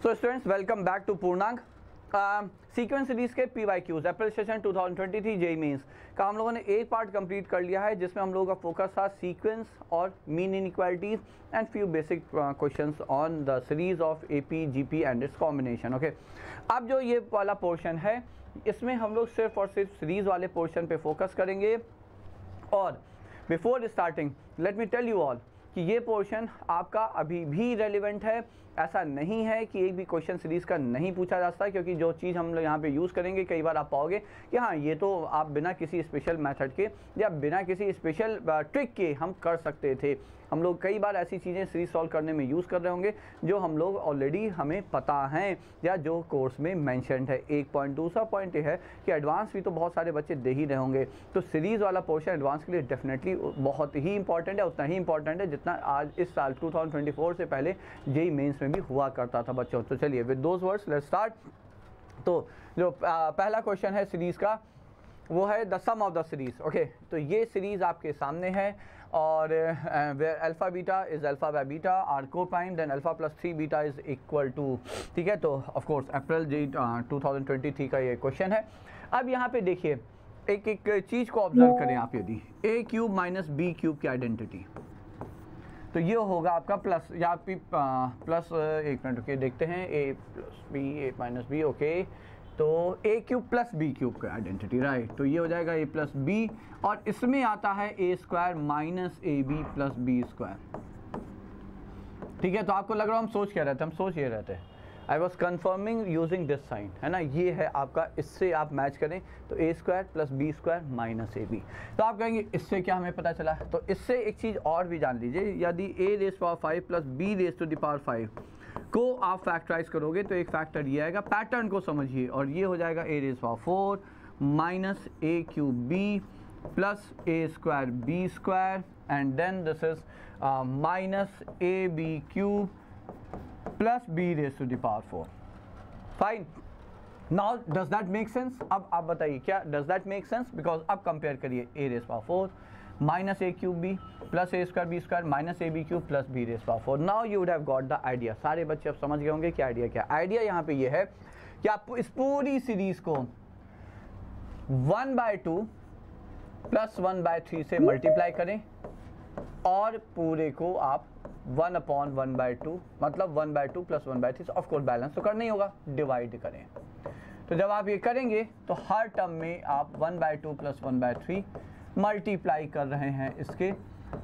So students, welcome back to Purnang. Sequence series के PYQs April session 2023 JEE mains का हम लोगों ने एक पार्ट कंप्लीट कर लिया है, जिसमें हम लोगों का फोकस था सीक्वेंस और mean inequalities and few basic questions on the series of AP GP and it's combination. Okay, अब जो ये वाला पोर्शन है, इसमें हम लोग सिर्फ और सिर्फ सीरीज वाले पोर्शन पे फोकस करेंगे। और before starting let me tell you all कि ये पोर्शन आपका अभी भी रेलिवेंट है। ऐसा नहीं है कि एक भी क्वेश्चन सीरीज का नहीं पूछा जा सकता, क्योंकि जो चीज़ हम लोग यहाँ पे यूज़ करेंगे, कई बार आप पाओगे कि हाँ ये तो आप बिना किसी स्पेशल मेथड के या बिना किसी स्पेशल ट्रिक के हम कर सकते थे। हम लोग कई बार ऐसी चीज़ें सीरीज सॉल्व करने में यूज़ कर रहे होंगे जो हम लोग ऑलरेडी हमें पता हैं या जो कोर्स में मैंशनड है। एक पॉइंट। दूसरा पॉइंट ये है कि एडवांस भी तो बहुत सारे बच्चे दे ही रहे होंगे, तो सीरीज़ वाला पोर्शन एडवांस के लिए डेफिनेटली बहुत ही इंपॉर्टेंट है, उतना ही इंपॉर्टेंट है जितना आज इस साल 2024 से पहले जेई मेंस में भी हुआ करता था बच्चों। तो चलिए with those words let's start. तो जो पहला क्वेश्चन है सीरीज़ का, वो है the sum of the series. Okay, तो ये सीरीज आपके सामने है और where alpha beta is alpha by beta are coprime then alpha plus 3 beta is equal to, ठीक है। तो ऑफ कोर्स अप्रैल 2023 का ये क्वेश्चन है। अब यहाँ पे देखिए एक एक चीज़ को ऑब्जर्व करें आप। यदि a cube minus B cube की आइडेंटिटी, तो ये होगा आपका प्लस, यहाँ पे प्लस, एक मिनट ओके देखते हैं, a plus B A minus B. Okay, तो a cube plus B cube का आइडेंटिटी, राइट। तो ये हो जाएगा a प्लस बी, और इसमें आता है a square minus A B plus B square, ठीक है। तो आपको लग रहा है हम सोच क्या रहते हैं, हम सोच ये रहते हैं, I was confirming using this sign, है ना। ये है आपका, इससे आप मैच करें तो a square plus B square minus A B. तो आप कहेंगे इससे क्या हमें पता चला, तो इससे एक चीज़ और भी जान लीजिए। यदि a raise power 5 plus b raise to the power 5 को आप फैक्टराइज करोगे तो एक फैक्टर ये आएगा, पैटर्न को समझिए, और ये हो जाएगा a raise power 4 minus a cube b plus a square b square and then this is minus a b cube plus b raise to the power 4। Fine, now does that make sense? अब आप बताइए क्या does that make sense? Because अब compare करिए a raise power 4 minus a cube b plus a square b square minus A b cube plus b raise power 4। Now you would have got the idea. सारे बच्चे अब समझ गए होंगे कि idea क्या। आइडिया यहाँ पे ये है कि आप इस पूरी सीरीज को 1/2 प्लस 1/3 से मल्टीप्लाई करें और पूरे को आप 1/1/2 मतलब 1/2 प्लस 1/3, ऑफकोर्स बैलेंस तो करना ही होगा, डिवाइड करें। तो जब आप ये करेंगे तो हर टर्म में आप 1/2 प्लस 1/3 मल्टीप्लाई कर रहे हैं इसके,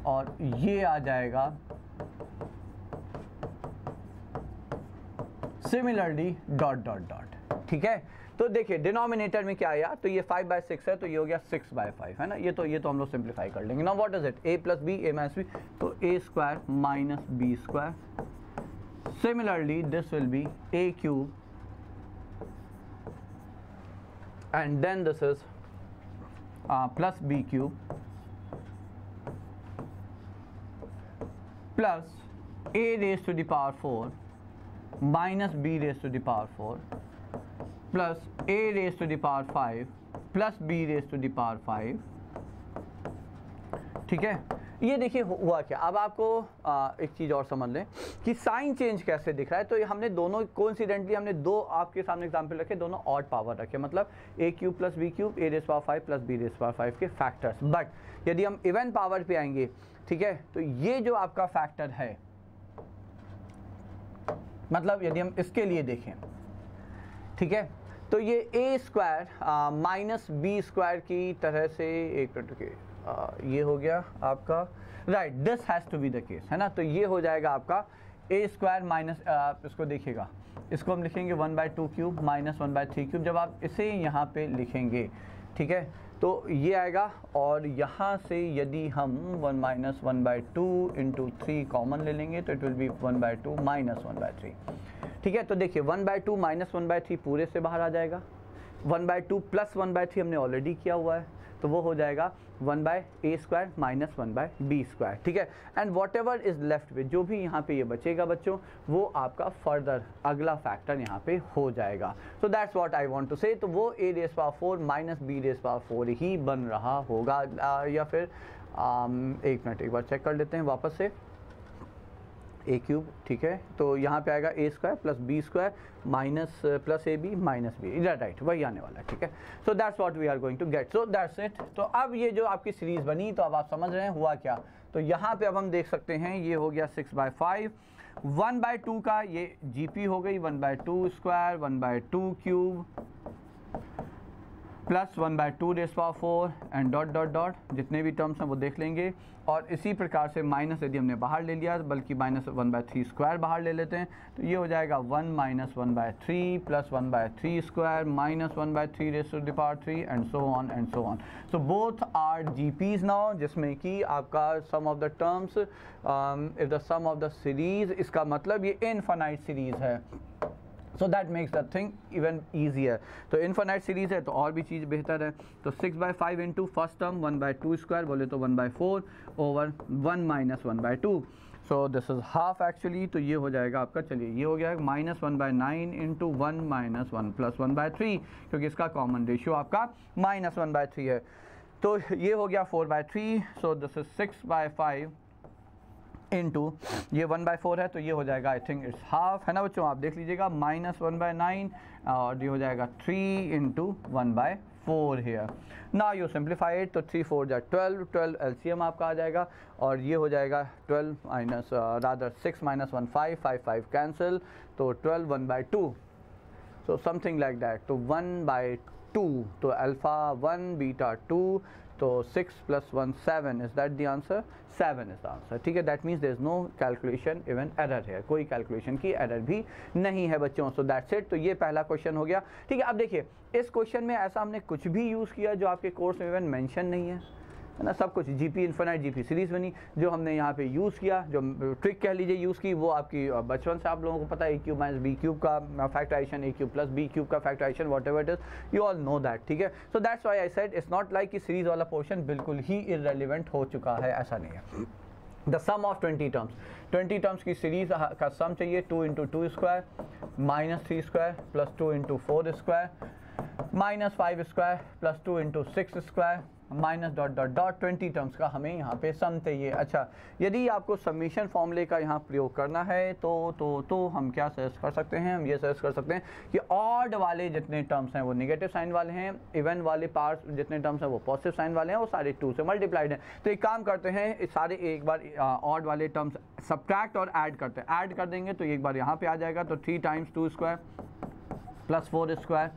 और ये आ जाएगा सिमिलरली डॉट डॉट डॉट, ठीक है। तो देखिए डिनोमिनेटर में क्या आया, तो ये 5/6 है, तो ये हो गया 6/5, है ना। ये तो हम लोग सिंप्लीफाई कर लेंगे। Now what is it, a plus b a minus b, तो a square minus b square. Similarly this will be a cube and then this is plus B cube plus a raise to the power 4 minus b raise to the power 4 plus a raise to the power 5 plus b raise to the power 5, ठीक है। ये देखिए हुआ क्या। अब आपको एक चीज़ और समझ लें कि साइन चेंज कैसे दिख रहा है। तो ये हमने दोनों कोइंसिडेंटली हमने दो आपके सामने एग्जांपल रखे, दोनों ऑड पावर रखे, मतलब a cube plus b cube a raise power 5 plus b raise power 5 के फैक्टर्स। बट यदि हम इवन पावर पे आएंगे, ठीक है, तो ये जो आपका फैक्टर है, मतलब यदि हम इसके लिए देखें, ठीक है, तो ये a square minus b square की तरह से, एक मिनट के ये हो गया आपका, right, this has to be the case, है ना। तो ये हो जाएगा आपका a स्क्वायर माइनस, इसको देखिएगा, इसको हम लिखेंगे 1/2 क्यूब माइनस 1/3 क्यूब। जब आप इसे यहाँ पे लिखेंगे, ठीक है, तो ये आएगा, और यहाँ से यदि हम 1 माइनस 1/2 इंटू 3 कॉमन ले लेंगे तो इट विल बी 1/2 माइनस 1/3, ठीक है। तो देखिए 1/2 माइनस 1/3 पूरे से बाहर आ जाएगा, 1/2 प्लस 1/3 हमने ऑलरेडी किया हुआ है, तो वो हो जाएगा 1/a square minus 1/b square, ठीक है। And what ever is left with, जो भी यहाँ पे ये बचेगा बच्चों, वो आपका फर्दर अगला फैक्टर यहाँ पे हो जाएगा। So that's what I want to say. तो वो a raise power 4 minus b raise power 4 ही बन रहा होगा, या फिर एक मिनट एक बार चेक कर लेते हैं वापस से। ए क्यूब, ठीक है। तो यहाँ पे आएगा A square plus B square minus plus A B minus B, इधर राइट वही आने वाला है, ठीक है। So that's what we are going to get, so that's it. तो अब ये जो आपकी सीरीज़ बनी, तो अब आप समझ रहे हैं हुआ क्या। तो यहाँ पे अब हम देख सकते हैं ये हो गया 6/5, 1/2 का ये GP हो गई 1/2 square 1/2 cube plus 1/2 rays power 4 and dot dot dot, जितने भी टर्म्स हैं वो देख लेंगे। और इसी प्रकार से माइनस यदि हमने बाहर ले लिया, बल्कि माइनस 1/3 स्क्वायर बाहर ले लेते हैं, तो ये हो जाएगा 1 minus 1/3 plus 1/3 square minus 1/3 raise to the power 3 and so on and so on. So both are GPs now, जिसमें कि आपका sum of the terms if the sum of the series, इसका मतलब ये इनफाइनाइट सीरीज़ है। So that makes the thing even easier. तो infinite series है तो और भी चीज़ बेहतर है। तो 6/5 इंटू फर्स्ट टर्म 1/2 स्क्वायर बोले तो 1/4 over 1 minus 1/2, so this is half actually. तो ये हो जाएगा आपका, चलिए ये हो गया -1/9 इंटू 1 माइनस 1 प्लस 1/3, क्योंकि इसका कॉमन रेशियो आपका -1/3 है। तो ये हो गया 4/3, सो दिस इज 6/5 इंटू ये 1/4 है, तो ये हो जाएगा आई थिंक इट्स हाफ, है ना बच्चों, आप देख लीजिएगा -1/9 और ये हो जाएगा 3 into 1/4 here. Now you simplify it, तो 3 4 जा 12 LCM आपका आ जाएगा, और ये हो जाएगा 12 माइनस रादर 6 माइनस 1 5 कैंसिल, तो 12 1/2, सो समथिंग लाइक दैट। तो 1/2, तो अल्फ़ा 1 बीटा 2, तो 6 plus 1 7, is that the answer? 7 is the answer, ठीक है। That means there is no calculation even error है, कोई कैलकुलेशन की एरर भी नहीं है बच्चों। So that's it. तो ये पहला क्वेश्चन हो गया, ठीक है। अब देखिए इस क्वेश्चन में ऐसा हमने कुछ भी यूज़ किया जो आपके कोर्स में इवन मेंशन नहीं है, है ना। सब कुछ GP इन्फिनाइट GP सीरीज़ बनी, जो हमने यहाँ पे यूज़ किया, जो ट्रिक कह लीजिए यूज़ की, वो आपकी बचपन से आप लोगों को पता है, A³ माइनस B³ का फैक्टराइजेशन, A³ प्लस B³ का factorization, whatever it is, you all know that, ठीक है। So that's why I said it's not like कि सीरीज़ वाला पोर्शन बिल्कुल ही इररेलेवेंट हो चुका है, ऐसा नहीं है। द सम ऑफ 20 टर्म्स की सीरीज़ का सम चाहिए, 2 into 2 square minus 3 square plus 2 into 4 square minus 5 square plus 2 into 6 square minus dot dot dot 20 terms का हमें यहाँ पे सम चाहिए। अच्छा, यदि आपको समीशन फॉर्मूले का यहाँ प्रयोग करना है तो हम क्या सजेस्ट कर सकते हैं, हम ये सजेस्ट कर सकते हैं कि ऑड वाले जितने टर्म्स हैं वो नेगेटिव साइन वाले हैं, इवन वाले पार्ट्स जितने टर्म्स हैं वो पॉजिटिव साइन वाले हैं, वो सारे 2 से मल्टीप्लाइड हैं। तो एक काम करते हैं, सारे एक बार ऑड वाले टर्म्स सब्ट्रैक्ट और ऐड करते हैं। ऐड कर देंगे तो एक बार यहाँ पे आ जाएगा, तो 3 times 2 square plus 4 square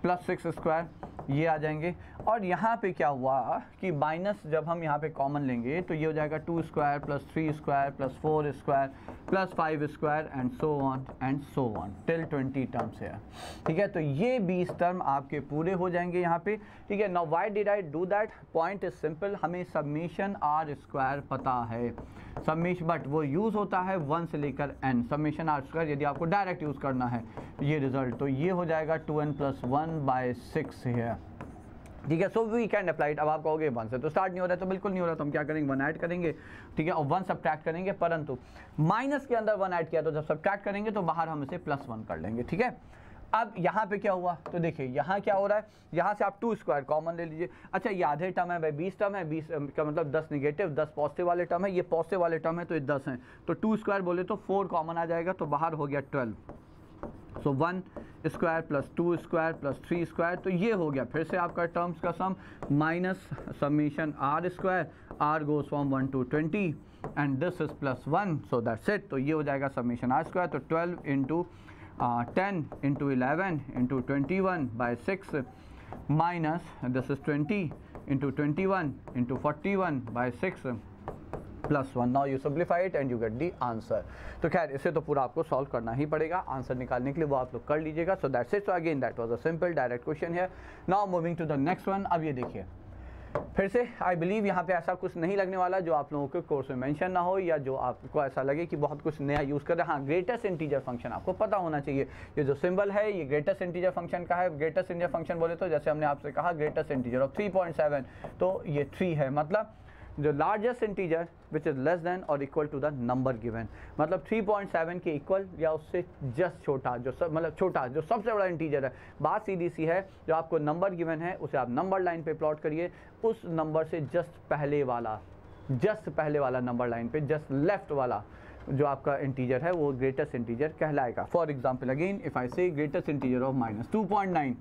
plus 6 square ये आ जाएंगे। और यहाँ पे क्या हुआ कि माइनस जब हम यहाँ पे कॉमन लेंगे तो ये हो जाएगा 2 square plus 3 square plus 4 square plus 5 square and so on till 20 terms है, ठीक है। तो ये 20 टर्म आपके पूरे हो जाएंगे यहाँ पे, ठीक है। Now why did I do that? Point is simple, हमें समेशन R स्क्वायर पता है, समेशन, बट वो यूज़ होता है 1 से लेकर n, समेशन R स्क्वायर यदि आपको डायरेक्ट यूज़ करना है ये रिजल्ट, तो ये हो जाएगा 2n + 1/6 है, ठीक है। So we can apply it. अब आप कहोगे 1 से तो स्टार्ट नहीं हो रहा है, तो बिल्कुल नहीं हो रहा, तो हम क्या करेंगे, 1 ऐड करेंगे, ठीक है, और 1 सब्ट्रैक्ट करेंगे, परंतु माइनस के अंदर 1 ऐड किया तो जब सब्ट्रैक्ट करेंगे तो बाहर हम इसे +1 कर लेंगे, ठीक है। अब यहाँ पे क्या हुआ, तो देखिए यहाँ क्या हो रहा है, यहाँ से आप 2 स्क्वायर कॉमन ले लीजिए। अच्छा, ये आधे टर्म है भाई, 20 टर्म है, 20 का मतलब 10 नेगेटिव 10 पॉजिटिव वाले टर्म है, ये पॉजिटिव वाले टर्म है तो ये 10 हैं, तो 2 स्क्वायर बोले तो 4 कॉमन आ जाएगा, तो बाहर हो गया 12, so 1 square plus 2 square plus 3 square, तो ये हो गया फिर से आपका टर्म्स का sum minus summation R square, R goes from 1 to 20 and this is +1, so that's it. तो ये हो जाएगा समेशन R स्क्वायर, तो 12 into 10 into 11 into 21/6 minus this is 20 into 21 into 41/6 +1। Now you simplify it and you get the answer. तो खैर इसे तो पूरा आपको सॉल्व करना ही पड़ेगा, आंसर निकालने के लिए वो आप लोग कर लीजिएगा। So that's it. So again that was a simple direct question है। Now moving to the next one. अब ये देखिए फिर से आई बिलीव यहाँ पे ऐसा कुछ नहीं लगने वाला जो आप लोगों के कोर्स में मेंशन ना हो, या जो आपको ऐसा लगे कि बहुत कुछ नया यूज़ कर रहे हैं। हाँ, ग्रेटेस्ट इंटीजर फंक्शन आपको पता होना चाहिए। ये जो सिंबल है ये ग्रेटेस्ट इंटीजर फंक्शन का है। ग्रेटेस्ट इंटीजर फंक्शन बोले तो जैसे हमने आपसे कहा ग्रेटेस्ट इंटीजर ऑफ 3.7, तो ये 3 है, मतलब जो largest integer which is less than और equal to the number given, मतलब 3.7 के इक्वल या उससे जस्ट छोटा, जो सब मतलब छोटा जो सबसे बड़ा इंटीजर है। बात सीधी सी है, जो आपको नंबर गिवन है उसे आप नंबर लाइन पे प्लॉट करिए, उस नंबर से जस्ट पहले वाला नंबर लाइन पे जस्ट लेफ्ट वाला जो आपका इंटीजर है वो ग्रेटेस्ट इंटीजर कहलाएगा। For example again if I से ग्रेटेस्ट इंटीजर ऑफ -2.9,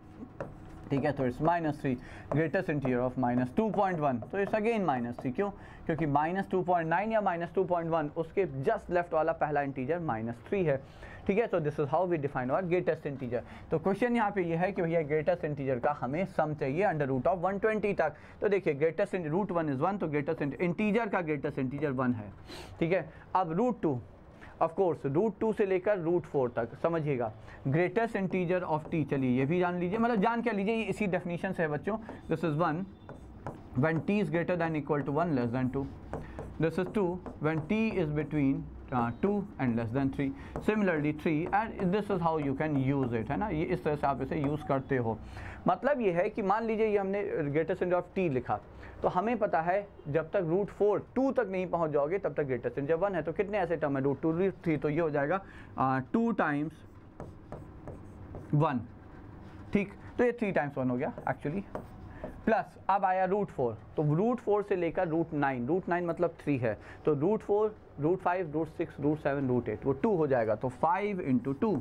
ठीक है, तो इट्स -3, ग्रेटेस्ट इंटीजर ऑफ -2.1, तो इट्स अगेन -3। क्यों? क्योंकि -2.9 या -2.1 उसके जस्ट लेफ्ट वाला पहला इंटीजर -3 है, ठीक है। तो this is how we define our greatest integer. तो क्वेश्चन यहाँ पे ये है कि भैया ग्रेटेस्ट इंटीजर का हमें सम चाहिए अंडर रूट ऑफ 120 तक। तो देखिए ग्रेटेस्ट रूट 1 इज 1, तो ग्रेटेस्ट इंटीजर का ग्रेटेस्ट इंटीजर 1 है, ठीक है। अब रूट 2, ऑफ कोर्स रूट 2 से लेकर रूट 4 तक समझिएगा। ग्रेटेस्ट इंटीजर ऑफ टी, चलिए ये भी जान लीजिए, मतलब जान क्या लीजिए, इसी डेफिनेशन से है बच्चों। This is 1 when t is greater than equal to 1 less than 2। This is 2 when t is between 2 and less than 3। Similarly 3 and this is how you can use it, है ना, ये इस तरह से आप इसे यूज़ करते हो। मतलब ये है कि मान लीजिए ये हमने ग्रेटेस्ट इंटीजर ऑफ t लिखा, तो हमें पता है जब तक रूट 4 2 तक नहीं पहुंच जाओगे तब तक ग्रेटेस्ट इंटीजर 1 है। तो कितने ऐसे टर्म है, रूट 2 रूट 3, तो ये हो जाएगा 2 टाइम्स 1, ठीक, तो ये 3 टाइम्स 1 हो गया एक्चुअली। प्लस अब आया रूट 4, तो रूट 4 से लेकर रूट 9, रूट 9 मतलब 3 है, तो root 4 root 5 root 6 root 7 root 8, वो 2 हो जाएगा, तो 5 × 2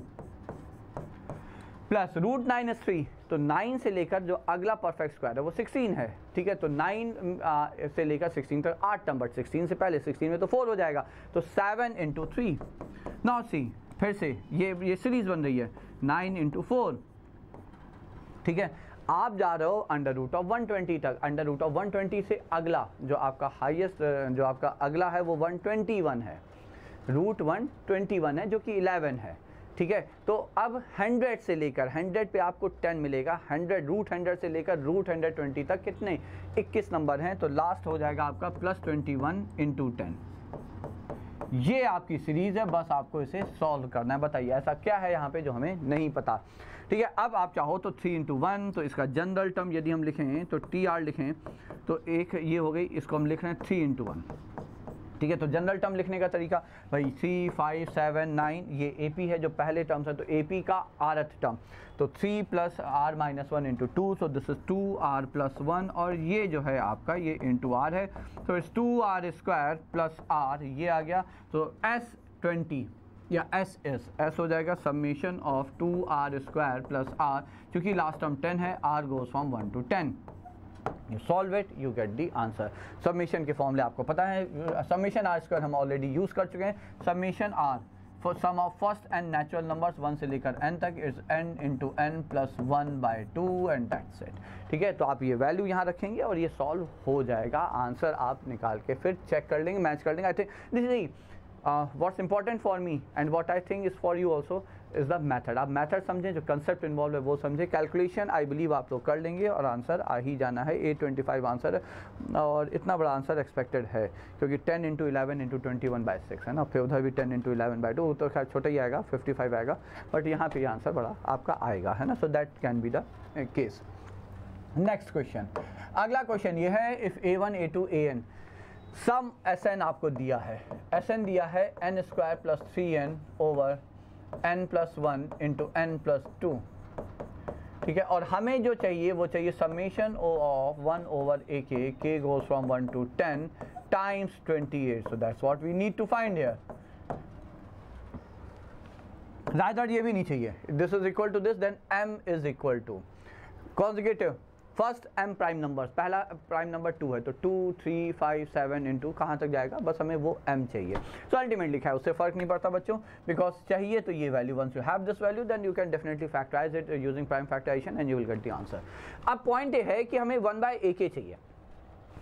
प्लस रूट 9 इज 3, तो 9 से लेकर जो अगला परफेक्ट स्क्वायर है वो 16 है, ठीक है। तो 9 से लेकर 16 तक 8 टर्म, बट 16 से पहले 16 में तो 4 हो जाएगा, तो 7 × 3। नाउ सी फिर से ये सीरीज बन रही है 9 × 4, ठीक है। आप जा रहे हो अंडर रूट ऑफ 120 तक, अंडर रूट ऑफ 120 से अगला जो आपका हाईएस्ट जो आपका अगला है वो 121 है, रूट 121 है जो कि 11 है, ठीक है। तो अब 100 से लेकर 100 पे आपको 10 मिलेगा, 100 रूट 100 से लेकर रूट 120 तक कितने 21 नंबर हैं, तो लास्ट हो जाएगा आपका +21 × 10। ये आपकी सीरीज है, बस आपको इसे सॉल्व करना है। बताइए ऐसा क्या है यहाँ पे जो हमें नहीं पता, ठीक है। अब आप चाहो तो 3 × 1, तो इसका जनरल टर्म यदि हम लिखें तो TR लिखें, तो एक ये हो गई, इसको हम लिख रहे हैं 3 × 1, ठीक है। तो जनरल टर्म लिखने का तरीका भाई 3 5 7 9, ये AP है जो पहले टर्म्स है, तो AP का rth टर्म, तो 3 + r - 1 × 2, so this is 2r + 1, और ये जो है आपका ये × r है, तो इट्स 2r² + r, ये आ गया, तो S20 या S हो जाएगा समेशन ऑफ 2r² + r, क्योंकि लास्ट टर्म 10 है, r goes from 1 to 10। You solve it, you get the answer. Summation के फॉर्मूले आपको पता है, समेशन r² हम ऑलरेडी यूज़ कर चुके हैं। Summation r for sum of first and natural numbers 1 से लेकर n तक is n × n + 1/2 and that's it, ठीक है। तो आप ये वैल्यू यहाँ रखेंगे और ये सॉल्व हो जाएगा, आंसर आप निकाल के फिर चेक कर लेंगे, मैच कर लेंगे। I think this is what's important for me and what I think is for you also is the method. आप मेथड समझें, जो कंसेप्ट इन्वॉल्व है वो समझें। कैलकुलेशन आई बिलीव आप लोग कर लेंगे और आंसर आ ही जाना है। 825 आंसर है, और इतना बड़ा आंसर एक्सपेक्टेड है क्योंकि 10 × 11 × 21/6 है ना, फिर उधर भी 10 × 11/2, तो खैर छोटा ही आएगा, 55 आएगा, बट यहाँ पे ये आंसर बड़ा आपका आएगा, है ना। So that can be the case. Next question, अगला क्वेश्चन ये है, if A1 A2 AN some Sn आपको दिया है, Sn दिया है n² + 3n / n + 1 × n + 2, ठीक है। और हमें जो चाहिए वो चाहिए summation of 1/ak, k goes from 1 to 10 times 28, so that's what we need to find here। rather ये भी नहीं चाहिए, this is equal to this, then m is equal to consecutive first m prime numbers, पहला prime number 2 है, तो 2 3 5 7 × कहाँ तक जाएगा, बस हमें वो m चाहिए। सो अल्टीमेटली लिखा है, उससे फ़र्क नहीं पड़ता बच्चों, बिकॉज चाहिए तो ये value, once you have this value then you can definitely factorize it using prime factorization and you will get the answer. अब पॉइंट ये है कि हमें 1/ak चाहिए,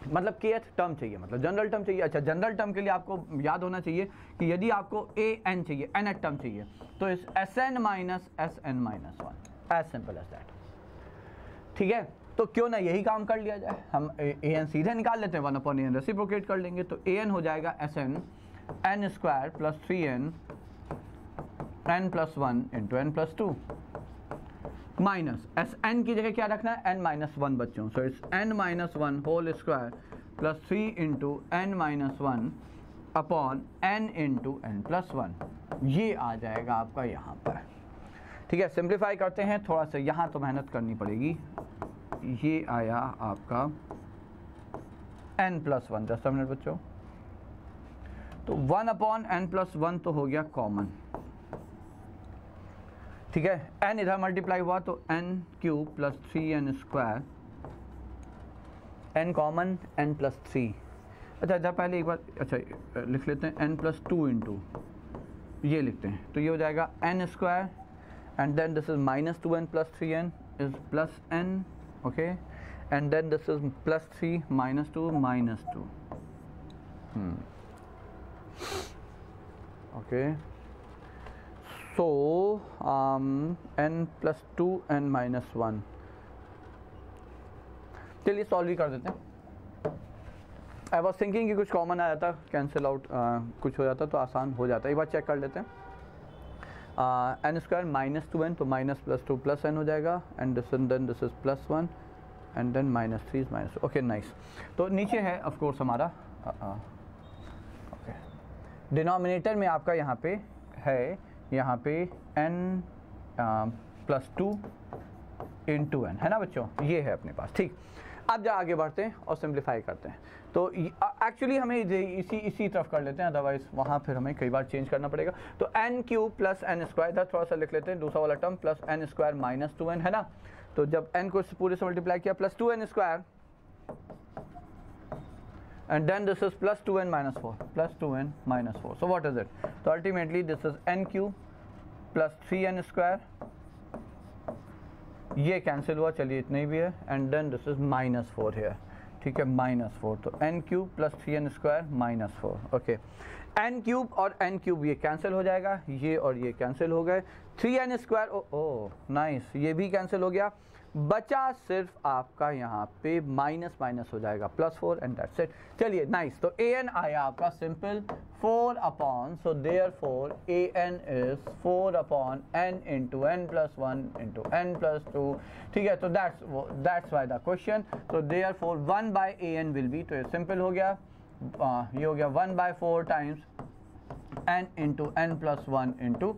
मतलब kth टर्म चाहिए, मतलब जनरल टर्म चाहिए। अच्छा, जनरल टर्म के लिए आपको याद होना चाहिए कि यदि आपको an चाहिए, nth टर्म चाहिए, तो इस Sn - Sn - 1, as simple as that, ठीक है। तो क्यों ना यही काम कर लिया जाए, हम an सीधे निकाल लेते हैं, 1/an रेसिप्रोकेट कर लेंगे, तो an हो जाएगा Sn n² + 3n n + 1 × n + 2 minus Sn की जगह क्या रखना है, n - 1 बच्चों, so it's n - 1 whole square + 3 × n - 1 upon n × n + 1, ये आ जाएगा आपका यहाँ पर, ठीक है। सिंप्लीफाई करते हैं थोड़ा सा, यहाँ तो मेहनत करनी पड़ेगी। ये आया आपका n + 1, जस्ट अ मिनट बच्चों, तो 1/n+1 तो हो गया कॉमन, ठीक है। n इधर मल्टीप्लाई हुआ तो n³ + 3n², n common n+3। अच्छा इधर पहले एक बार अच्छा लिख लेते हैं n+2 इंटू ये लिखते हैं, तो ये हो जाएगा n² and then this is -2n + 3n is +n, okay, and then this is +3 -2 -2, okay. So n+2 n -1, चलिए सॉल्व ही कर देते हैं। आई वॉज थिंकिंग कि कुछ कॉमन आ जाता, कैंसिल आउट कुछ हो जाता तो आसान हो जाता। एक बार चेक कर लेते हैं। n² -2n तो -+2 +n हो जाएगा, and this is +1 and then -3 is -2, okay nice. तो नीचे है ऑफ कोर्स हमारा ओके, डिनोमिनेटर में आपका यहाँ पे है, यहाँ पे n+2 इंटू n है ना बच्चों, ये है अपने पास, ठीक। अब जा आगे बढ़ते हैं और सिंप्लीफाई करते हैं। तो एक्चुअली हमें इसी तरफ कर लेते हैं, अदरवाइज वहाँ फिर हमें कई बार चेंज करना पड़ेगा। तो n³ + n², इधर थोड़ा सा लिख लेते हैं दूसरा वाला टर्म, प्लस n² - 2n है ना। तो जब n को पूरे से मल्टीप्लाई किया +2n², and then this is +2n - 4, +2n - 4. So what is it? So ultimately this is n³ + 3n², ये कैंसिल हुआ, चलिए इतना ही भी है, एंड देन दिस इज -4 है, ठीक है, -4। तो n³ + 3n² - 4, ओके। n³ और n³ ये कैंसिल हो जाएगा, ये और ये कैंसिल हो गए, 3n², ओ नाइस, ये भी कैंसिल हो गया, बचा सिर्फ आपका यहाँ पे माइनस हो जाएगा +4 एंड दैट्स इट। चलिए नाइस, तो an आया आपका simple 4/, so therefore an is 4/n into n + 1 into n + 2, ठीक है। तो दैट्स वाई द क्वेश्चन। तो देयरफॉर 1/an विल बी, तो ये सिंपल हो गया, ये हो गया 1/4 times n into n + 1 into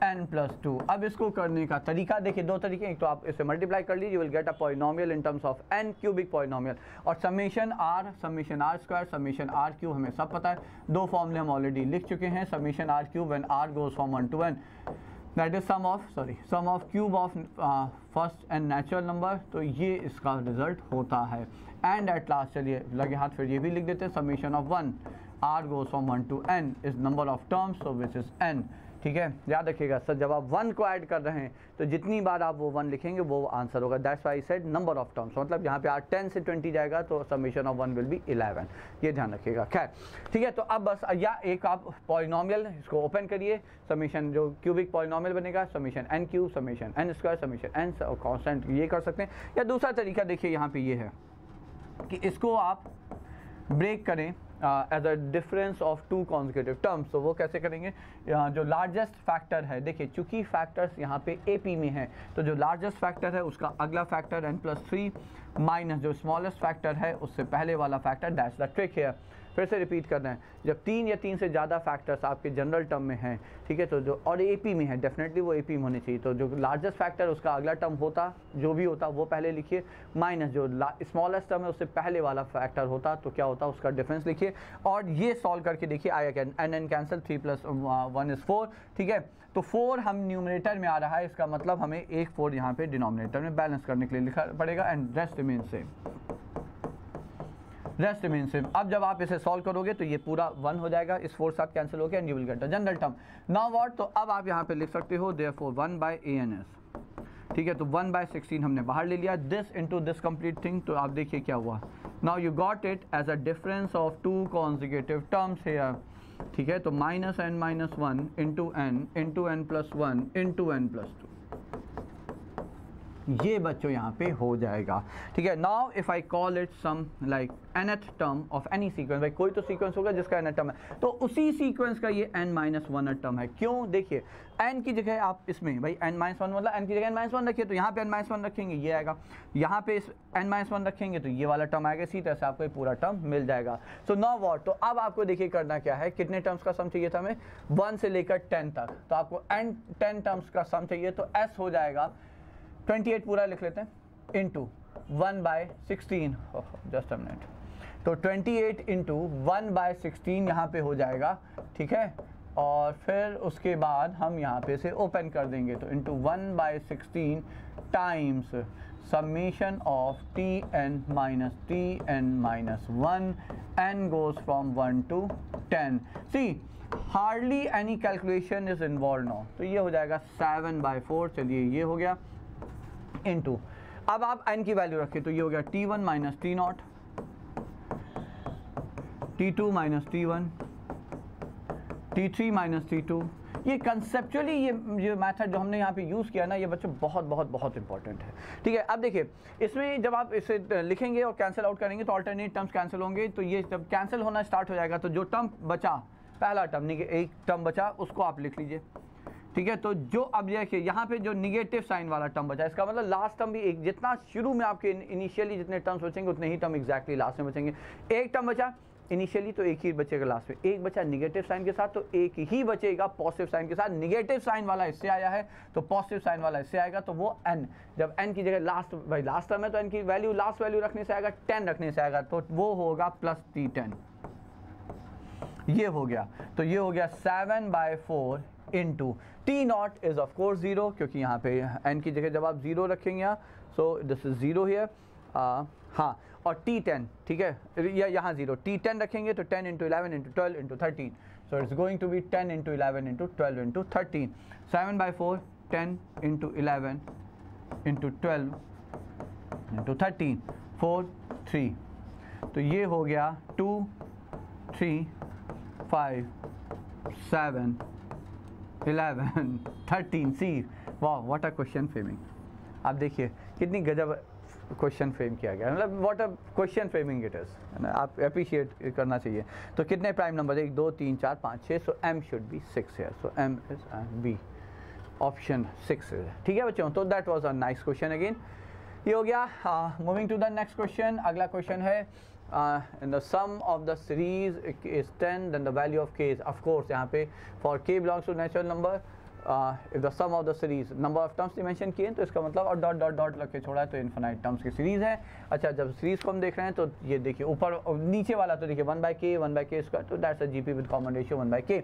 n + 2। अब इसको करने का तरीका देखिए, दो तरीके, एक तो आप इसे मल्टीप्लाई कर लीजिए, you will get a polynomial in terms of n cubic polynomial, और समेशन r² समेशन r³ हमें सब पता है, दो फॉर्मूले हम ऑलरेडी लिख चुके हैं। Summation r³ when r goes from 1 to n, that is sum of cube of first and natural number, तो ये इसका रिजल्ट होता है। एंड एट लास्ट, चलिए लगे हाथ फिर ये भी लिख देते हैं, summation of 1 r goes from 1 to n is number of terms, so which is n, ठीक है। याद रखिएगा सर, जब आप 1 को ऐड कर रहे हैं तो जितनी बार आप वो 1 लिखेंगे वो आंसर होगा, that's why I said number of terms, मतलब यहाँ पे आप 10 से 20 जाएगा तो समेशन ऑफ 1 विल बी 11, ये ध्यान रखिएगा। खैर ठीक है, तो अब बस या एक आप पॉलिनोमियल इसको ओपन करिए, समेशन जो क्यूबिक पॉलिनोमियल बनेगा, summation n³ summation n² summation n constant, ये कर सकते हैं। या दूसरा तरीका देखिए यहाँ पे ये है कि इसको आप ब्रेक करें as a difference of 2 consecutive terms. तो वो कैसे करेंगे, यहाँ जो लार्जेस्ट फैक्टर है, देखिए चूंकि फैक्टर्स यहाँ पे AP में है, तो जो लार्जेस्ट फैक्टर है उसका अगला फैक्टर n+3 माइनस जो स्मॉलेस्ट फैक्टर है उससे पहले वाला फैक्टर, दैट्स द ट्रिक है। फिर से रिपीट कर रहे हैं, जब 3 या 3 से ज़्यादा फैक्टर्स आपके जनरल टर्म में हैं, ठीक है, तो जो और AP में है, डेफिनेटली वो AP में होने चाहिए, तो जो लार्जेस्ट फैक्टर उसका अगला टर्म होता, जो भी होता वो पहले लिखिए, माइनस जो स्मॉलेस्ट टर्म है उससे पहले वाला फैक्टर होता, तो क्या होता उसका डिफरेंस लिखिए, और ये सॉल्व करके देखिए आया क्या, n कैंसिल, 3 + 1 इज 4, ठीक है। तो 4 हम न्यूमरेटर में आ रहा है, इसका मतलब हमें एक 4 यहाँ पे डिनोमिनेटर में बैलेंस करने के लिए लिखा पड़ेगा, and rest remains same, rest mean same. अब जब आप इसे सॉल्व करोगे तो ये पूरा 1 हो जाएगा, इस 4 साथ कैंसिल हो गया, and you will get the general term. Now what, तो अब आप यहाँ पे लिख सकते हो देयरफॉर 1/ans, ठीक है। तो 1/16 हमने बाहर ले लिया, this into this complete thing, तो आप देखिए क्या हुआ, now you got it as a difference of 2 consecutive terms here, ठीक है। तो -n - 1 into n + 1 into n + 2, ये बच्चों यहाँ पे हो जाएगा, ठीक है। Now if I call it sum like nth term of any sequence, भाई कोई तो सीक्वेंस होगा जिसका nth टर्म है, तो उसी सीक्वेंस का ये n - 1 टर्म है। क्यों, देखिए n की जगह आप इसमें भाई n - 1 मतलब n की जगह n - 1 रखिए, तो यहाँ पे n - 1 रखेंगे ये आएगा, यहाँ पे इस n - 1 रखेंगे तो ये वाला टर्म आएगा, इसी तरह से आपको ये पूरा टर्म मिल जाएगा। सो नाउ व्हाट, तो अब आपको देखिए करना क्या है, कितने टर्म्स का सम चाहिए था हमें, 1 से लेकर 10 तक, तो आपको 10 टर्म्स का सम चाहिए, तो s हो जाएगा 28 पूरा लिख लेते हैं, इंटू 1/16, जस्ट अ मिनट, तो 28 इंटू 1/16 यहाँ पे हो जाएगा, ठीक है। और फिर उसके बाद हम यहाँ पे से ओपन कर देंगे, तो into 1/16 times summation of tn minus 1, n goes from 1 to 10. See, hardly any calculation is involved now. तो ये हो जाएगा 7/4, चलिए ये हो गया, इंटू अब आप n की वैल्यू रखें तो ये हो गया t1 minus t0, t2 minus t1, t3 minus t2। ये कंसेप्चुअली ये मेथड जो हमने यहाँ पे यूज़ किया ना, ये बच्चों बहुत इंपॉर्टेंट है, ठीक है। अब देखिए, इसमें जब आप इसे लिखेंगे और कैंसिल आउट करेंगे तो अल्टरनेट टर्म्स कैंसिल होंगे, तो ये जब कैंसिल होना स्टार्ट हो जाएगा तो जो टर्म बचा, पहला टर्म एक टर्म बचा, उसको आप लिख लीजिए, ठीक है। तो जो अब देखिए यहाँ पे जो निगेटिव साइन वाला टर्म बचा, इसका मतलब लास्ट टर्म भी एक, जितना शुरू में आपके इनिशियली जितने टर्म्स बचेंगे उतने ही टर्म एग्जैक्टली लास्ट में बचेंगे। एक टर्म बचा इनिशियली तो एक ही बचेगा लास्ट में, एक बचा निगेटिव साइन के साथ तो एक ही बचेगा पॉजिटिव साइन के साथ। निगेटिव साइन वाला इससे आया है तो पॉजिटिव साइन वाला इससे आएगा, तो वो n, जब n की जगह लास्ट, भाई लास्ट टर्म है तो n की वैल्यू लास्ट वैल्यू रखने से आएगा, 10 रखने से आएगा, तो वो होगा प्लस t10, ये हो गया। तो ये हो गया 7/4 into t0 is of course 0, क्योंकि यहाँ पे n की जगह जब आप 0 रखेंगे यहाँ, सो दिस इज 0 हियर, हाँ, और t10, ठीक है, या यहाँ 0, t10 रखेंगे तो 10 into 11 into 12 into 13, so it's going to be 10 into 11 into 12 into 13, 7/4, 10 into 11 into 12 into 13, 4, 3, तो ये हो गया 2, 3, 5, 7, 11, 13। सी वाह, व्हाट अ क्वेश्चन फ्रेमिंग। आप देखिए कितनी गजब क्वेश्चन फ्रेम किया गया, मतलब what a question framing it is, है ना, आप अप्रिशिएट करना चाहिए। तो कितने प्राइम नंबर, 1 2 3 4 5 6, सो m शुड बी 6 है, सो m इज बी, ऑप्शन 6 है, ठीक है बच्चों। तो that was a nice question again, ये हो गया। Moving to the next question, अगला क्वेश्चन है in the sum of the series is 10, then the value of k is, of course यहाँ पे for k belongs to natural number, if the sum of the series number of terms dimension किए तो इसका मतलब और dot dot dot लग के छोड़ा है तो इन्फिनाइट टर्म्स की सीरीज़ है। अच्छा, जब सीरीज़ को हम देख रहे हैं तो ये देखिए ऊपर नीचे वाला तो देखिए 1/k 1/k स्क्वायर, तो that's a GP with common ratio 1/k।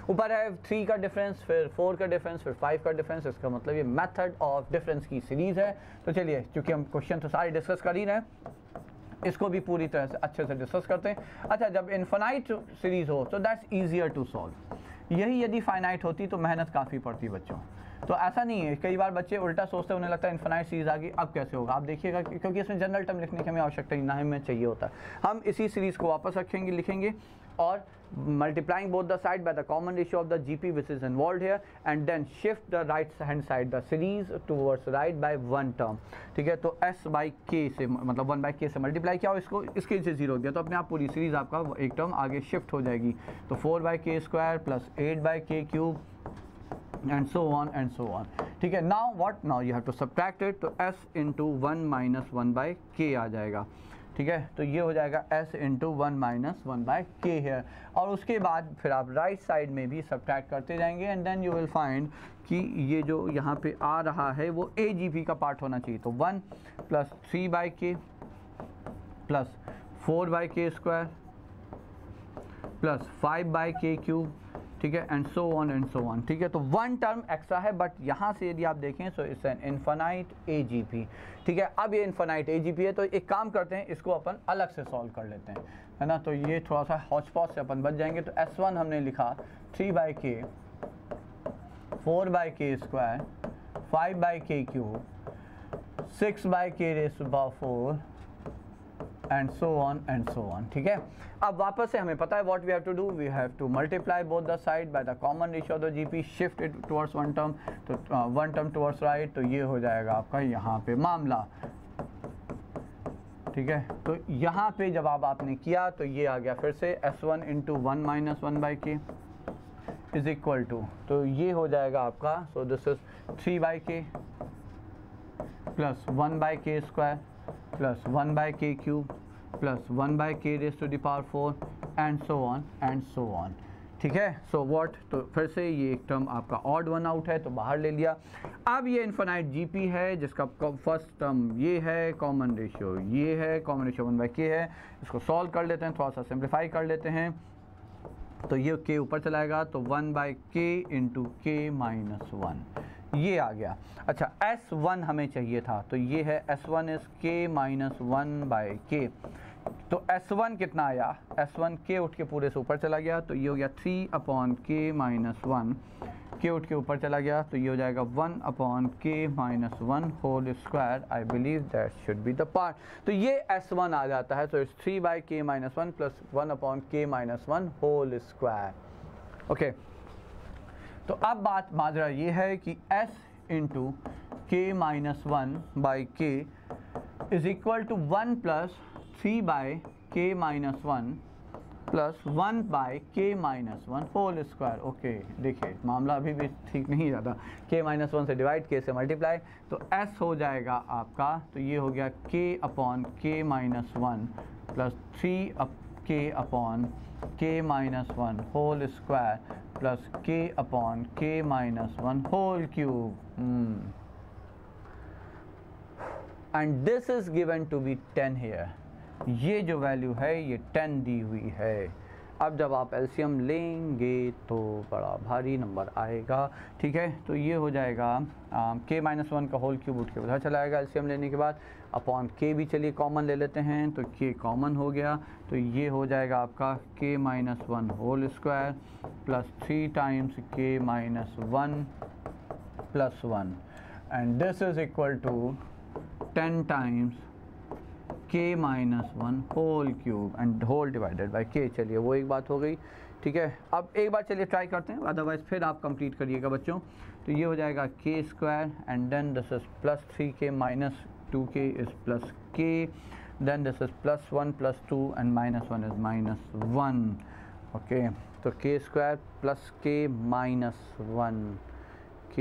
ऊपर है 3 का डिफरेंस, फिर 4 का डिफरेंस, फिर 5 का डिफरेंस, इसका मतलब ये मेथड ऑफ डिफरेंस की सीरीज़ है। तो चलिए, चूँकि हम क्वेश्चन तो सारे डिस्कस कर ही रहे हैं, इसको भी पूरी तरह से अच्छे से डिस्कस करते हैं। अच्छा, जब इनफाइनाइट सीरीज़ हो तो दैट्स ईजियर टू सॉल्व, यही यदि फाइनाइट होती तो मेहनत काफ़ी पड़ती बच्चों। तो ऐसा नहीं है, कई बार बच्चे उल्टा सोचते हैं, उन्हें लगता है इनफाइनाइट सीरीज़ आ गई अब कैसे होगा। आप देखिएगा, क्योंकि इसमें जनरल टर्म लिखने की हमें आवश्यकता नहीं, ना हमें चाहिए होता। हम इसी सीरीज़ को वापस रखेंगे, लिखेंगे और multiplying both the side by the common ratio of the GP which is involved here, and then shift the right hand side the series towards right by 1 term, ठीक है। तो s/k से, मतलब 1/k से मल्टीप्लाई किया और इसको इसके से 0 दिया तो अपने आप पूरी सीरीज़ आपका एक टर्म आगे शिफ्ट हो जाएगी। तो 4/k square plus 8/k cube and so on, ठीक है। Now what, now you have to subtract it, तो s इंटू 1 माइनस 1/k आ जाएगा, ठीक है। तो ये हो जाएगा s इंटू 1 माइनस 1/k है, और उसके बाद फिर आप राइट साइड में भी सब्ट्रैक्ट करते जाएंगे, and then you will find कि ये जो यहाँ पे आ रहा है वो AGP का पार्ट होना चाहिए। तो 1 plus 3/k plus 4/k square plus 5/k cube, ठीक है, एंड सो ऑन, ठीक है। तो 1 टर्म एक्स्ट्रा है, बट यहाँ से यदि आप देखें so it's an infinite AGP, ठीक है। अब ये इनफाइनाइट AGP है, तो एक काम करते हैं, इसको अपन अलग से सॉल्व कर लेते हैं, है ना। तो ये थोड़ा सा हॉच पॉच से अपन बच जाएंगे। तो S1 हमने लिखा 3/k 4/k square 5/k cube 6/k raise to power 4 and so on, ठीक है। अब वापस से हमें पता है what we have to do, we have to multiply both the side by the common ratio of the GP, shift it towards 1 term, तो 1 term towards right, तो ये हो जाएगा आपका यहाँ पे मामला, ठीक है। तो यहाँ पे जब आपने किया तो ये आ गया फिर से S1 into 1 minus 1/k is equal to, तो ये हो जाएगा आपका, so this is 3/k plus 1/k square plus 1/k cube plus 1/k raise to the power 4 and so on, ठीक है। सो व्हाट, तो फिर से ये एक टर्म आपका ऑड वन आउट है तो बाहर ले लिया। अब ये इन्फिनाइट जीपी है जिसका फर्स्ट टर्म ये है, कॉमन रेशियो ये है, कॉमन रेशियो 1/k है। इसको सॉल्व कर लेते हैं, थोड़ा सा सिंप्लीफाई कर लेते हैं, तो ये k ऊपर चलाएगा तो 1/k इंटू k माइनस 1 ये आ गया। अच्छा S1 हमें चाहिए था, तो ये है S1 is k minus 1/k। तो S1 कितना आया, S1 k उठ के पूरे से ऊपर चला गया तो ये हो गया 3/k माइनस 1, k उठ के ऊपर चला गया तो ये हो जाएगा 1/k minus 1 whole square. I believe that should be the part. तो ये S1 आ जाता है, तो it's 3/k minus 1 plus 1/k minus 1 whole square. Okay, तो अब बात माजरा ये है कि S into k minus 1/k is equal to 1 plus 3/k minus 1 plus 1/k minus 1 whole square. Okay, देखिए मामला अभी भी ठीक नहीं ज़्यादा, k माइनस 1 से डिवाइड, k से मल्टीप्लाई, तो s हो जाएगा आपका, तो ये हो गया k/k minus 1 plus 3k/k minus 1 whole square plus k/k minus 1 whole cube. And this is given to be 10 here. ये जो वैल्यू है ये 10 दी हुई है। अब जब आप एलसीएम लेंगे तो बड़ा भारी नंबर आएगा, ठीक है। तो ये हो जाएगा k माइनस 1 का होल क्यूब उठ के उधर चला आएगा एलसीएम लेने के बाद, अपॉन k भी चलिए कॉमन ले लेते हैं, तो k कॉमन हो गया, तो ये हो जाएगा आपका k minus 1 whole square plus 3 times k minus 1 plus 1 and this is equal to 10 times k minus 1 whole cube and whole divided by k। चलिए वो एक बात हो गई, ठीक है। अब एक बार चलिए ट्राई करते हैं, अदरवाइज फिर आप कंप्लीट करिएगा बच्चों। तो ये हो जाएगा k square and then this is plus 3k minus 2k is plus k, then this is plus 1 plus 2 and minus 1 is minus 1। Okay, तो k square plus k minus 1, k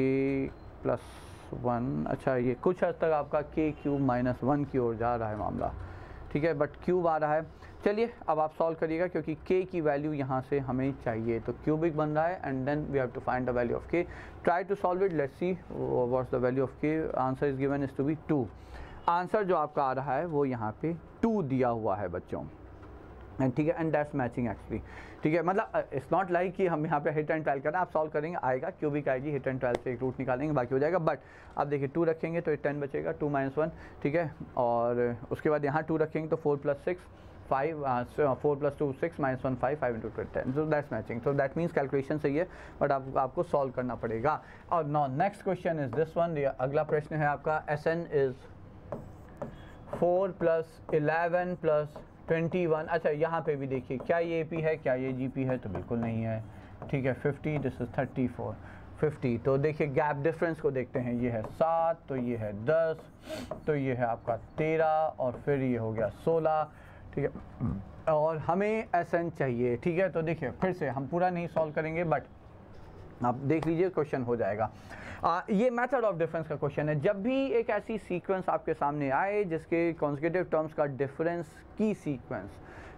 plus 1। अच्छा, ये कुछ हद तक आपका k क्यूब माइनस 1 की ओर जा रहा है मामला, ठीक है, बट क्यूब आ रहा है। चलिए अब आप सॉल्व करिएगा क्योंकि k की वैल्यू यहाँ से हमें चाहिए, तो क्यूबिक बन रहा है and then we have to find the value of k। Try to solve it, let's see what's the value of k। Answer is given is to be 2। Answer जो आपका आ रहा है वो यहाँ पे 2 दिया हुआ है बच्चों, एंड ठीक है, एंड दैट्स मैचिंग एक्चुअली, ठीक है। मतलब इट्स नॉट लाइक कि हम यहाँ पे हिट एंड 12 करना, आप सॉल्व करेंगे आएगा, क्यूबिक आएगी, हिट एंड 12 से एक रूट निकालेंगे बाकी हो जाएगा। बट अब देखिए 2 रखेंगे तो 10 बचेगा, 2 माइनस 1, ठीक है, और उसके बाद यहाँ 2 रखेंगे तो 4 plus 6 5, 4 plus 2 6 minus 1 5, 5 into 10, so that's matching. तो दैट मीन्स कैलकुलेशन सही है, बट आपको सॉल्व करना पड़ेगा। और now next question is this one. अगला प्रश्न है आपका SN इज 4 प्लस 11 प्लस 21। अच्छा, यहाँ पे भी देखिए क्या ये AP है, क्या ये GP है, तो बिल्कुल नहीं है, ठीक है। 50, दिस इज 34 50। तो देखिए गैप डिफरेंस को देखते हैं, ये है 7, तो ये है 10, तो ये है आपका 13 और फिर ये हो गया 16, ठीक है, और हमें SN चाहिए, ठीक है। तो देखिए फिर से हम पूरा नहीं सॉल्व करेंगे, बट आप देख लीजिए क्वेश्चन हो जाएगा। ये मेथड ऑफ डिफरेंस का क्वेश्चन है। जब भी एक ऐसी सीक्वेंस आपके सामने आए जिसके कॉन्सेक्यूटिव टर्म्स का डिफरेंस की सीक्वेंस,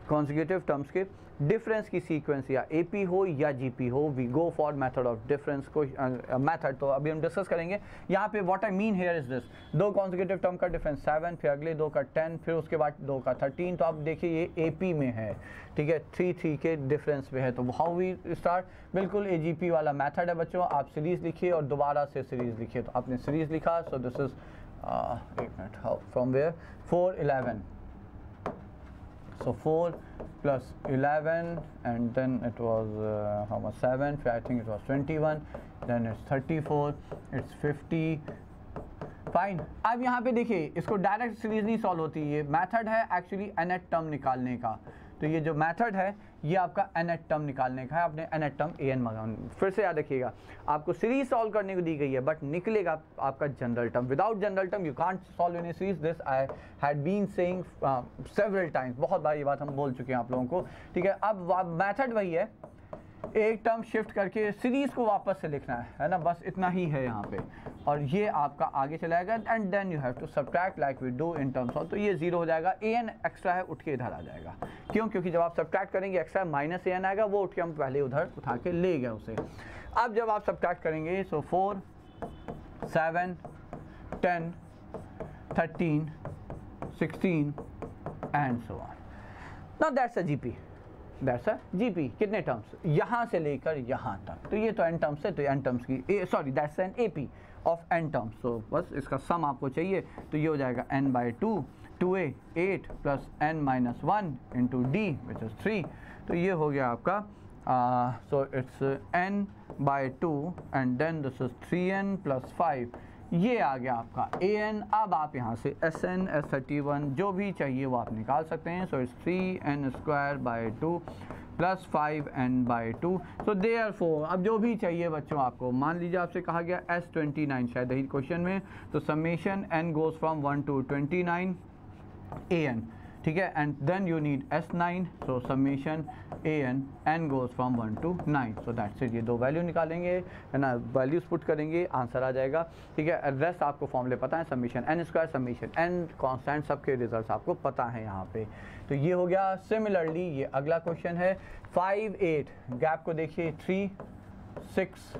कॉन्सेक्यूटिव टर्म्स के डिफरेंस की सीक्वेंस या AP हो या GP हो, we go for method of difference को मेथड। तो अभी हम डिस्कस करेंगे यहाँ पे। What I mean here is this, 2 consecutive term का डिफरेंस 7, फिर अगले 2 का 10, फिर उसके बाद 2 का 13। तो आप देखिए ये AP में है, ठीक है, 3 के डिफरेंस पे है। तो हाउ वी स्टार्ट, बिल्कुल AGP वाला मेथड है बच्चों। आप सीरीज लिखिए और दोबारा से सीरीज लिखिए। तो आपने सीरीज लिखा, सो दिस इज एक minute, how from where 4 11, so 4 plus 11 and then it was how much 7, I think it was 21, then it's 34, it's 50, fine. अब यहाँ पे देखिए इसको डायरेक्ट सीरीज नहीं सॉल्व होती, ये मेथड है एक्चुअली nth टर्म निकालने का। तो ये जो मेथड है ये आपका nth टर्म निकालने का है, आपने nth टर्म an मंगाना। फिर से याद रखिएगा, आपको सीरीज सॉल्व करने को दी गई है, बट निकलेगा आपका general term. Without general term you can't solve any series. This I had been saying several times, बहुत बार ये बात हम बोल चुके हैं आप लोगों को, ठीक है। अब मेथड वही है, एक टर्म शिफ्ट करके सीरीज को वापस से लिखना है ना, बस इतना ही है यहाँ पे, और ये आपका आगे चलाएगा and then you have to subtract like we do in terms of, तो ये 0 हो जाएगा। an एक्स्ट्रा है उठ के इधर आ जाएगा, क्यों? क्योंकि जब आप सब्ट्रैक्ट करेंगे एक्स्ट्रा माइनस an आएगा, वो उठ के हम पहले उधर उठा के ले गए उसे। अब जब आप सब्ट्रैक्ट करेंगे सो 4 7 10 13 16 and so on. Now that's a GP, that's a GP. कितने टर्म्स? यहाँ से लेकर यहाँ तक, तो ये तो n टर्म्स है, तो n टर्म्स की sorry that's an AP of n terms. तो बस इसका सम आपको चाहिए, तो ये हो जाएगा n/2 2a 8 plus n-1 into d which is 3। तो ये हो गया आपका so it's n/2 and then this is 3n plus 5, ये आ गया आपका an। अब आप यहाँ से SN S31 जो भी चाहिए वो आप निकाल सकते हैं। So it's 3n² plus 5n/2। So therefore अब जो भी चाहिए बच्चों आपको, मान लीजिए आपसे कहा गया S29 शायद यही क्वेश्चन में, तो summation n goes from 1 to 29 an, ठीक है, and then you need S9, so summation n goes from 1 to 9। So that's it. ये दो वैल्यू निकालेंगे है ना, वैल्यूज पुट करेंगे, आंसर आ जाएगा, ठीक है। रेस्ट आपको फॉर्मूले पता है, summation n² summation n constant, सबके रिजल्ट्स आपको पता है यहाँ पे। तो ये हो गया। सिमिलरली ये अगला क्वेश्चन है 5 8, गैप को देखिए 3 6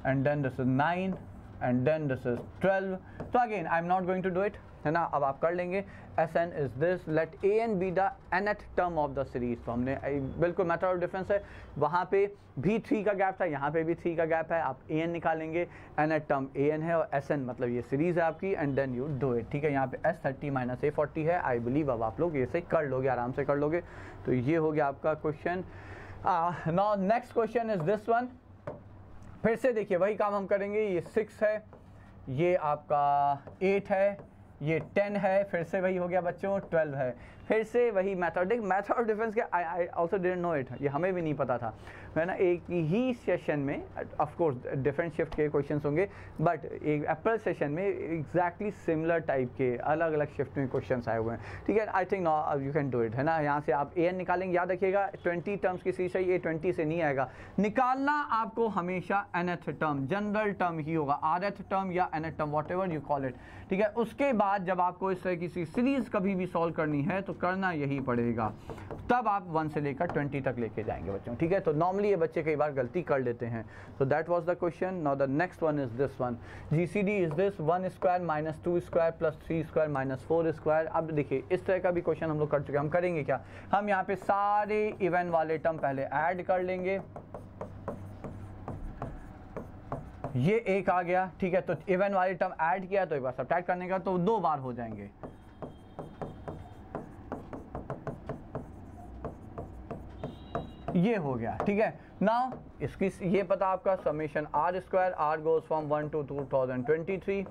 and then this is 9 and then this is 12। तो again I am not going to do it, है ना, अब आप कर लेंगे। Sn is this, let an be the nth term of the series. तो हमने बिल्कुल मैटर ऑफ डिफरेंस है, वहाँ पे भी 3 का गैप था, यहाँ पे भी 3 का गैप है, आप an निकालेंगे, nth टर्म an है और Sn मतलब ये सीरीज है आपकी, and then you do it, ठीक है। यहाँ पे S30 माइनस A40 है, आई बिलीव अब आप लोग ये से कर लोगे, आराम से कर लोगे। तो ये हो गया आपका question. Now next question is this one. फिर से देखिए वही काम हम करेंगे, ये 6 है, ये आपका 8 है, ये 10 है, फिर से वही हो गया बच्चों 12 है, फिर से वही मेथड ऑफ डिफरेंस के I also didn't know it, ये हमें भी नहीं पता था, है ना। एक ही सेशन में ऑफ कोर्स डिफरेंट शिफ्ट के क्वेश्चंस होंगे, बट एक अप्रैल सेशन में एग्जैक्टली सिमिलर टाइप के अलग अलग शिफ्ट में क्वेश्चंस आए हुए हैं, ठीक है। I think now you can do it, है ना। यहाँ से आप an निकालेंगे, याद रखिएगा 20 टर्म्स की सीरीज है, ये 20 से नहीं आएगा, निकालना आपको हमेशा nth टर्म, जनरल टर्म ही होगा, rth टर्म या nth term, what ever you call it, ठीक है। उसके बाद जब आपको इस तरह की सीरीज कभी भी सॉल्व करनी है तो करना यही पड़ेगा, तब आप 1 से लेकर 20 तक लेके जाएंगे बच्चों, ठीक है। तो नॉर्मली ये बच्चे कई बार गलती कर लेते हैं। So that was the question. Now the next one is this one, GCD is this 1² minus 2² plus 3² minus 4²। अब देखिए इस तरह का भी क्वेश्चन हम लोग कर चुके हैं। हम करेंगे क्या, हम यहाँ पे सारे इवन वाले टर्म पहले ऐड कर लेंगे, ये एक आ गया, ठीक है। तो इवन वाले टर्म ऐड किया तो एक बार सब्ट्रैक्ट करने का, तो 2 बार हो जाएंगे। ये हो गया, ठीक है। नाउ इसकी ये पता आपका summation r² r goes from 1 to 2023,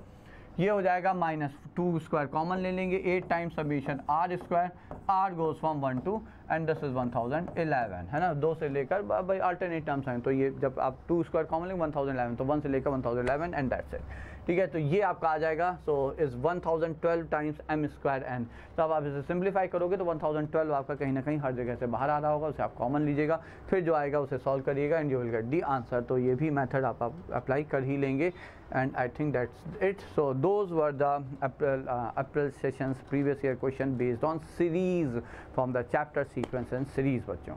ये हो जाएगा -2² कॉमन ले लेंगे, 8 times summation r² r goes from 1 to and this is 1011, है ना। 2 से लेकर भाई अल्टरनेट टर्म्स हैं, तो ये जब आप 2² कॉमन लेंगे 1011, तो 1 से लेकर 1011 एंड दैट्स इट, ठीक है। तो ये आपका आ जाएगा, सो इज 1012 टाइम्स m²n। तो अब आप इसे सिंप्लीफाई करोगे तो 1012 आपका कहीं ना कहीं हर जगह से बाहर आ रहा होगा, उसे आप कॉमन लीजिएगा, फिर जो आएगा उसे सॉल्व करिएगा and you will get the answer. तो ये भी मेथड आप अप्लाई कर ही लेंगे, and I think that's it. So those were the April sessions previous year question based on series from the chapter sequence and series बच्चों।